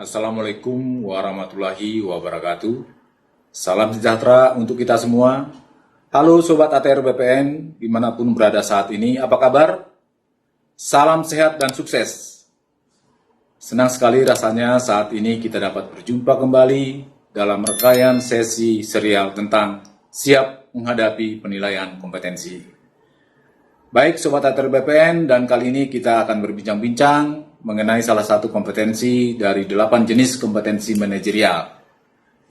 Assalamualaikum warahmatullahi wabarakatuh. Salam sejahtera untuk kita semua. Halo Sobat ATR BPN, dimanapun berada saat ini, apa kabar? Salam sehat dan sukses. Senang sekali rasanya saat ini kita dapat berjumpa kembali dalam rangkaian sesi serial tentang siap menghadapi penilaian kompetensi. Baik Sobat ATR BPN, dan kali ini kita akan berbincang-bincang mengenai salah satu kompetensi dari 8 jenis kompetensi manajerial,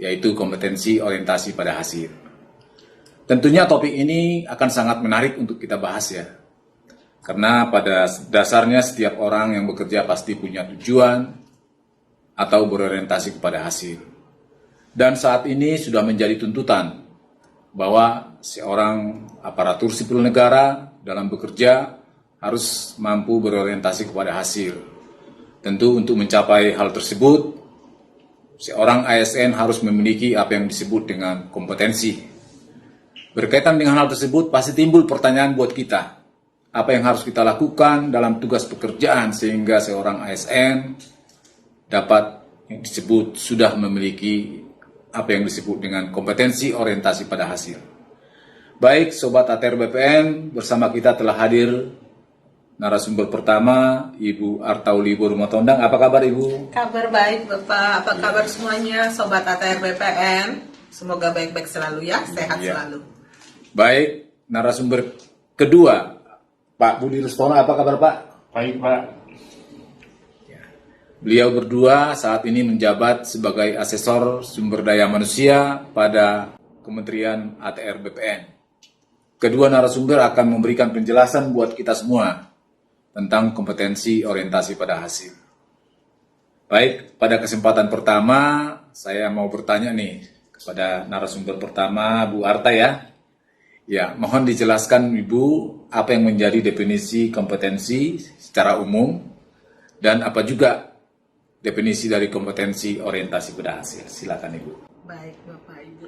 yaitu kompetensi orientasi pada hasil. Tentunya topik ini akan sangat menarik untuk kita bahas ya, karena pada dasarnya setiap orang yang bekerja pasti punya tujuan atau berorientasi kepada hasil. Dan saat ini sudah menjadi tuntutan bahwa seorang aparatur sipil negara dalam bekerja harus mampu berorientasi kepada hasil. Tentu untuk mencapai hal tersebut, seorang ASN harus memiliki apa yang disebut dengan kompetensi. Berkaitan dengan hal tersebut, pasti timbul pertanyaan buat kita. Apa yang harus kita lakukan dalam tugas pekerjaan sehingga seorang ASN dapat yang disebut sudah memiliki apa yang disebut dengan kompetensi orientasi pada hasil. Baik, Sobat ATR BPN, bersama kita telah hadir narasumber pertama, Ibu Artauli Borumotondang. Apa kabar Ibu? Kabar baik Bapak, apa kabar semuanya Sobat ATR BPN? Semoga baik-baik selalu ya, sehat selalu. Baik, narasumber kedua, Pak Budi Rustono. Apa kabar Pak? Baik Pak. Beliau berdua saat ini menjabat sebagai asesor sumber daya manusia pada Kementerian ATR BPN. Kedua narasumber akan memberikan penjelasan buat kita semua tentang kompetensi orientasi pada hasil. Baik, pada kesempatan pertama saya mau bertanya nih kepada narasumber pertama, Bu Arta ya. Ya, mohon dijelaskan Ibu apa yang menjadi definisi kompetensi secara umum dan apa juga definisi dari kompetensi orientasi pada hasil. Silakan Ibu. Baik Bapak Ibu.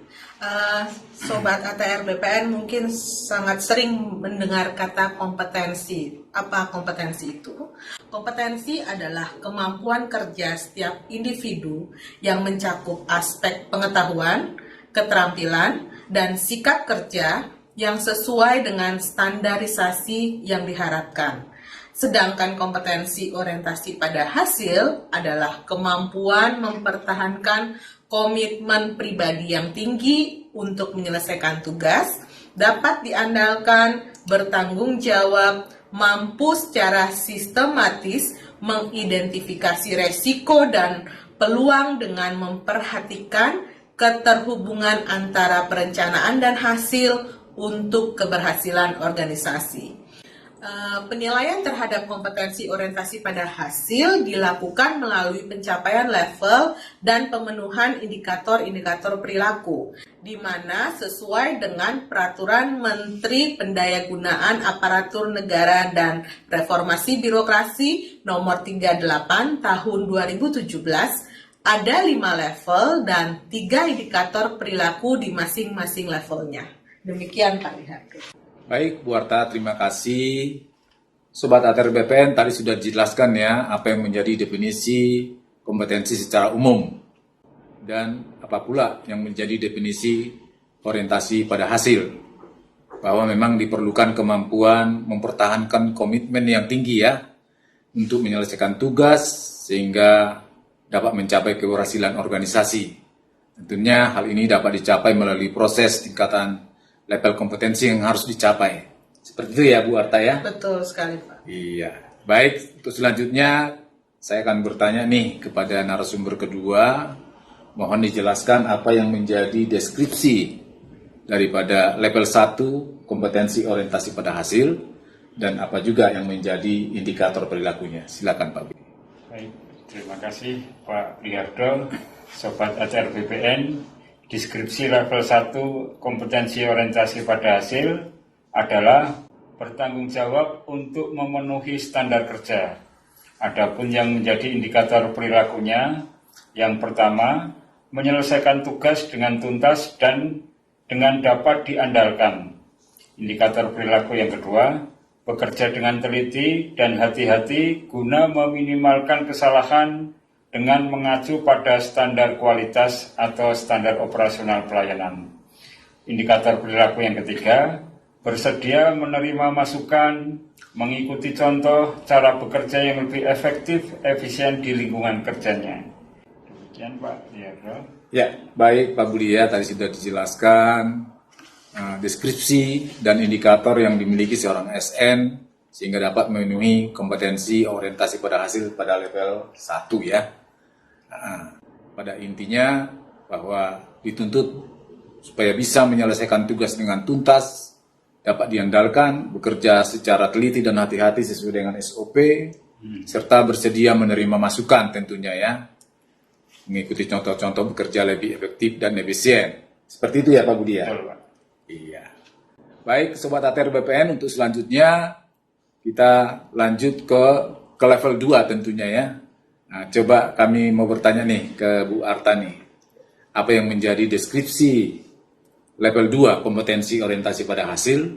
Sobat ATR BPN mungkin sangat sering mendengar kata kompetensi. Apa kompetensi itu? Kompetensi adalah kemampuan kerja setiap individu yang mencakup aspek pengetahuan, keterampilan, dan sikap kerja yang sesuai dengan standarisasi yang diharapkan. Sedangkan kompetensi orientasi pada hasil adalah kemampuan mempertahankan komitmen pribadi yang tinggi untuk menyelesaikan tugas, dapat diandalkan, bertanggung jawab, mampu secara sistematis mengidentifikasi resiko dan peluang dengan memperhatikan keterhubungan antara perencanaan dan hasil untuk keberhasilan organisasi. Penilaian terhadap kompetensi orientasi pada hasil dilakukan melalui pencapaian level dan pemenuhan indikator-indikator perilaku, di mana sesuai dengan Peraturan Menteri Pendayagunaan Aparatur Negara dan Reformasi Birokrasi Nomor 38 Tahun 2017, ada 5 level dan 3 indikator perilaku di masing-masing levelnya. Demikian Pak Liharto. Baik, Bu Arta, terima kasih. Sobat ATR BPN tadi sudah dijelaskan ya apa yang menjadi definisi kompetensi secara umum dan apa pula yang menjadi definisi orientasi pada hasil. Bahwa memang diperlukan kemampuan mempertahankan komitmen yang tinggi ya untuk menyelesaikan tugas sehingga dapat mencapai keberhasilan organisasi. Tentunya hal ini dapat dicapai melalui proses tingkatan level kompetensi yang harus dicapai. Seperti itu ya Bu Arta ya? Betul sekali Pak. Iya. Baik, untuk selanjutnya saya akan bertanya nih kepada narasumber kedua. Mohon dijelaskan apa yang menjadi deskripsi daripada level 1 kompetensi orientasi pada hasil dan apa juga yang menjadi indikator perilakunya. Silakan Pak. Baik, terima kasih Pak Lihardo, Sobat ATR BPN. Deskripsi level 1 kompetensi orientasi pada hasil adalah bertanggung jawab untuk memenuhi standar kerja. Adapun yang menjadi indikator perilakunya, yang pertama, menyelesaikan tugas dengan tuntas dan dengan dapat diandalkan. Indikator perilaku yang kedua, bekerja dengan teliti dan hati-hati guna meminimalkan kesalahan dengan mengacu pada standar kualitas atau standar operasional pelayanan. Indikator perilaku yang ketiga, bersedia menerima masukan, mengikuti contoh cara bekerja yang lebih efektif, efisien di lingkungan kerjanya. Demikian Pak Liardo. Ya, baik Pak Budi ya, tadi sudah dijelaskan deskripsi dan indikator yang dimiliki seorang SN sehingga dapat memenuhi kompetensi orientasi pada hasil pada level 1 ya. Pada intinya bahwa dituntut supaya bisa menyelesaikan tugas dengan tuntas, dapat diandalkan, bekerja secara teliti dan hati-hati sesuai dengan SOP, serta bersedia menerima masukan tentunya ya, mengikuti contoh-contoh bekerja lebih efektif dan efisien. Seperti itu ya Pak Budi ya? Betul, Pak. Iya. Baik Sobat ATR BPN, untuk selanjutnya kita lanjut ke level 2 tentunya ya. Nah, coba kami mau bertanya nih ke Bu Arta nih, apa yang menjadi deskripsi level 2 kompetensi orientasi pada hasil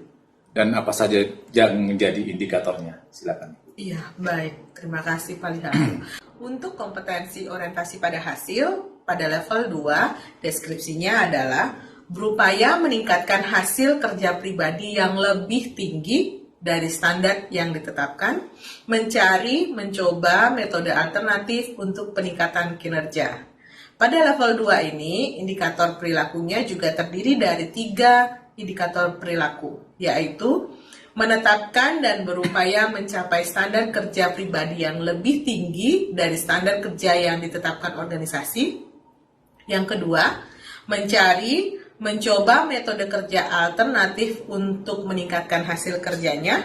dan apa saja yang menjadi indikatornya? Silakan. Iya, baik. Terima kasih Pak Lihardo. Untuk kompetensi orientasi pada hasil, pada level 2, deskripsinya adalah berupaya meningkatkan hasil kerja pribadi yang lebih tinggi dari standar yang ditetapkan, mencoba metode alternatif untuk peningkatan kinerja. Pada level 2 ini, indikator perilakunya juga terdiri dari 3 indikator perilaku, yaitu menetapkan dan berupaya mencapai standar kerja pribadi yang lebih tinggi dari standar kerja yang ditetapkan organisasi. Yang kedua, mencoba metode kerja alternatif untuk meningkatkan hasil kerjanya.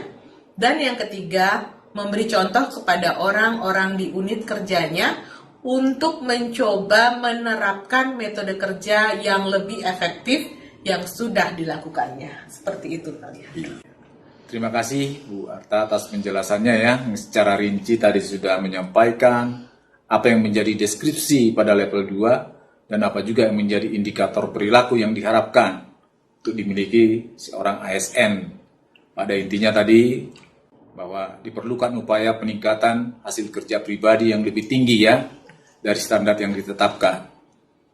Dan yang ketiga, memberi contoh kepada orang-orang di unit kerjanya untuk mencoba menerapkan metode kerja yang lebih efektif yang sudah dilakukannya. Seperti itu kalian. Terima kasih Bu Arta atas penjelasannya ya, secara rinci tadi sudah menyampaikan apa yang menjadi deskripsi pada level 2 dan apa juga yang menjadi indikator perilaku yang diharapkan untuk dimiliki seorang ASN. Pada intinya tadi bahwa diperlukan upaya peningkatan hasil kerja pribadi yang lebih tinggi ya dari standar yang ditetapkan.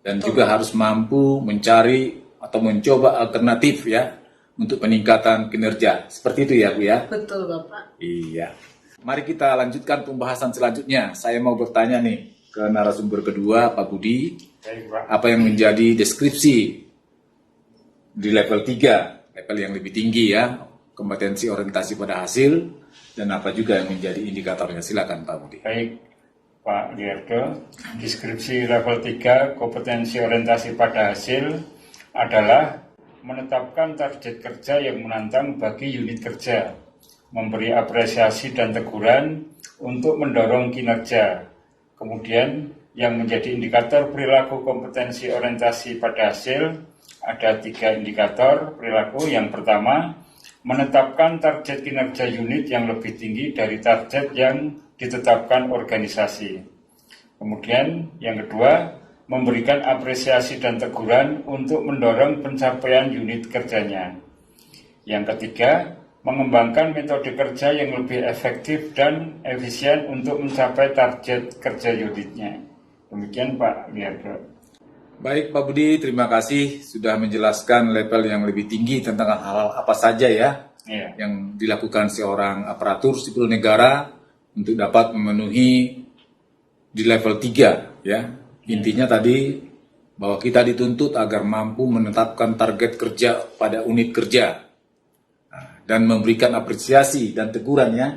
Dan juga harus mampu mencari atau mencoba alternatif ya untuk peningkatan kinerja. Seperti itu ya Bu ya? Betul Bapak. Iya. Mari kita lanjutkan pembahasan selanjutnya. Saya mau bertanya nih ke narasumber kedua, Pak Budi. Baik, Pak. Apa yang menjadi deskripsi di level 3, level yang lebih tinggi ya, kompetensi orientasi pada hasil, dan apa juga yang menjadi indikatornya. Silakan Pak Budi. Baik, Pak Liardo. Deskripsi level 3, kompetensi orientasi pada hasil adalah menetapkan target kerja yang menantang bagi unit kerja, memberi apresiasi dan teguran untuk mendorong kinerja. Kemudian yang menjadi indikator perilaku kompetensi orientasi pada hasil, ada 3 indikator perilaku. Yang pertama, menetapkan target kinerja unit yang lebih tinggi dari target yang ditetapkan organisasi. Kemudian yang kedua, memberikan apresiasi dan teguran untuk mendorong pencapaian unit kerjanya. Yang ketiga, mengembangkan metode kerja yang lebih efektif dan efisien untuk mencapai target kerja unitnya. Demikian Pak Liardo. Baik Pak Budi, terima kasih sudah menjelaskan level yang lebih tinggi tentang hal-hal apa saja ya yang dilakukan seorang aparatur sipil negara untuk dapat memenuhi di level 3 ya. Intinya tadi bahwa kita dituntut agar mampu menetapkan target kerja pada unit kerja dan memberikan apresiasi dan teguran ya.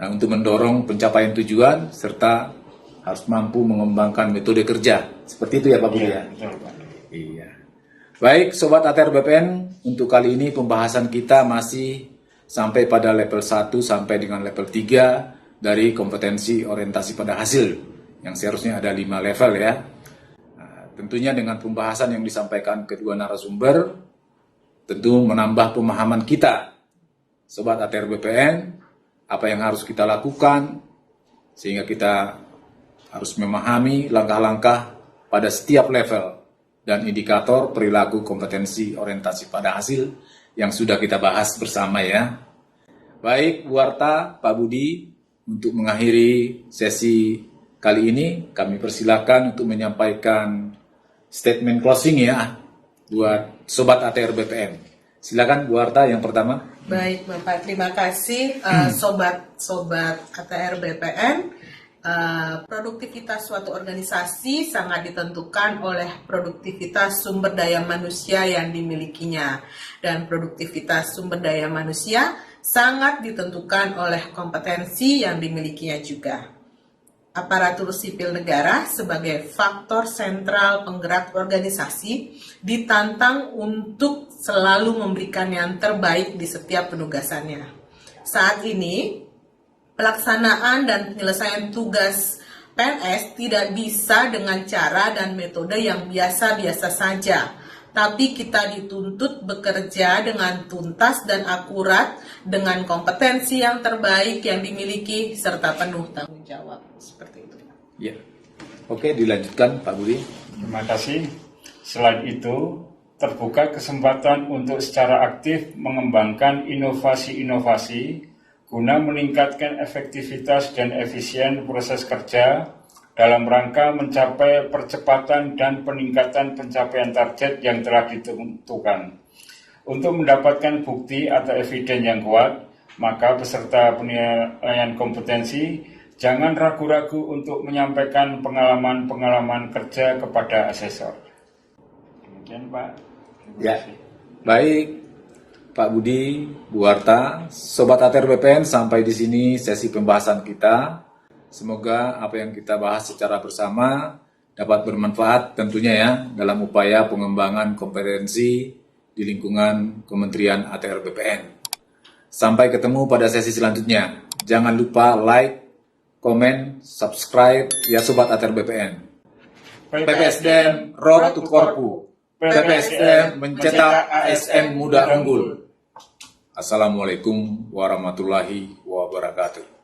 Nah, untuk mendorong pencapaian tujuan serta harus mampu mengembangkan metode kerja. Seperti itu ya Pak Budi ya? Betul, Pak. Iya. Baik Sobat ATR BPN, untuk kali ini pembahasan kita masih sampai pada level 1 sampai dengan level 3 dari kompetensi orientasi pada hasil yang seharusnya ada 5 level ya. Nah, tentunya dengan pembahasan yang disampaikan kedua narasumber, tentu menambah pemahaman kita, Sobat ATR BPN, apa yang harus kita lakukan, sehingga kita harus memahami langkah-langkah pada setiap level dan indikator perilaku kompetensi orientasi pada hasil yang sudah kita bahas bersama ya. Baik Bu Arta, Pak Budi, untuk mengakhiri sesi Kali ini kami persilakan untuk menyampaikan statement closing ya buat Sobat ATR BPN. Silakan Bu Arta yang pertama. Baik Bapak, terima kasih sobat ATR BPN. Produktivitas suatu organisasi sangat ditentukan oleh produktivitas sumber daya manusia yang dimilikinya, dan produktivitas sumber daya manusia sangat ditentukan oleh kompetensi yang dimilikinya juga. Aparatur sipil negara sebagai faktor sentral penggerak organisasi ditantang untuk selalu memberikan yang terbaik di setiap penugasannya. Saat ini, pelaksanaan dan penyelesaian tugas PNS tidak bisa dengan cara dan metode yang biasa-biasa saja, tapi kita dituntut bekerja dengan tuntas dan akurat dengan kompetensi yang terbaik yang dimiliki serta penuh tanggung jawab. Seperti itu. Ya. Oke, dilanjutkan Pak Budi. Terima kasih. Selain itu, terbuka kesempatan untuk secara aktif mengembangkan inovasi-inovasi guna meningkatkan efektivitas dan efisien proses kerja dalam rangka mencapai percepatan dan peningkatan pencapaian target yang telah ditentukan. Untuk mendapatkan bukti atau eviden yang kuat, maka peserta penilaian kompetensi jangan ragu-ragu untuk menyampaikan pengalaman-pengalaman kerja kepada asesor. Demikian Pak. Terima Ya, kasih. baik Pak Budi, Bu Arta, Sobat ATR BPN, sampai di sini sesi pembahasan kita. Semoga apa yang kita bahas secara bersama dapat bermanfaat tentunya ya dalam upaya pengembangan kompetensi di lingkungan Kementerian ATR BPN. Sampai ketemu pada sesi selanjutnya. Jangan lupa like, komen, subscribe ya Sobat ATR BPN. PPSDM Road to Korpu. PPSDM mencetak ASN muda unggul. Assalamualaikum warahmatullahi wabarakatuh.